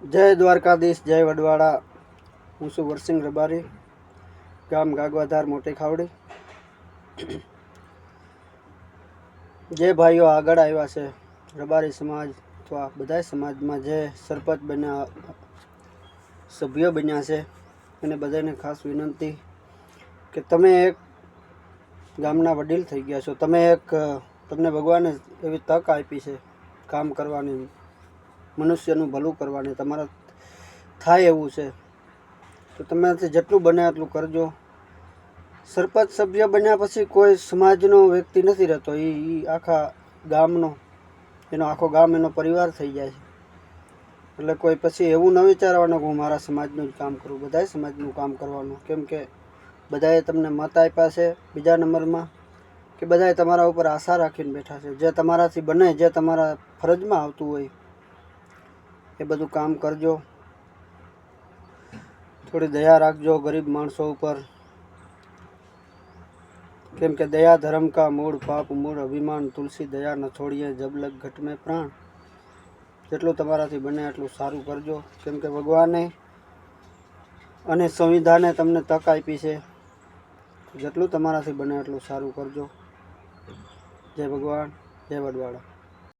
જય દ્વારકાધીશ, જય વડવાળા। હું છું વરસિંહ રબારી, ગામ ગાગવાધાર, મોટી ખાવડી। જે ભાઈઓ આગળ આવ્યા છે રબારી સમાજ અથવા બધા સમાજમાં જે સરપંચ બન્યા, સભ્યો બન્યા છે, એને બધાને ખાસ વિનંતી કે તમે એક ગામના વડીલ થઈ ગયા છો। તમને ભગવાને એવી તક આપી છે કામ કરવાની, મનુષ્યનું ભલું કરવાની, તમારા થાય એવું છે તો તમારાથી જેટલું બને એટલું કરજો। સરપંચ સભ્ય બન્યા પછી કોઈ સમાજનો વ્યક્તિ નથી રહેતો, એ આખા ગામનો, એનો આખો ગામ એનો પરિવાર થઈ જાય છે। એટલે કોઈ પછી એવું ન વિચારવાનું કે હું મારા સમાજનું જ કામ કરું, બધાય સમાજનું કામ કરવાનું। કેમ કે બધાએ તમને મત આપ્યા છે બીજા નંબરમાં, કે બધાએ તમારા ઉપર આશા રાખીને બેઠા છે। જે તમારાથી બને, જે તમારા ફરજમાં આવતું હોય એ બધું કામ કરજો। થોડી દયા રાખજો ગરીબ માણસો ઉપર, કેમ કે દયા ધર્મ કા મૂળ, પાપ મૂળ અભિમાન, તુલસી દયા ન છોડીએ, જબ લગ ઘટ में પ્રાણ। જેટલું તમારાથી બને એટલું સારું કરજો, કેમ કે ભગવાને અને સંવિધાને તમને તક આપી છે, જેટલું તમારાથી બને એટલું સારું કરજો। જય ભગવાન, જય વડવાળા।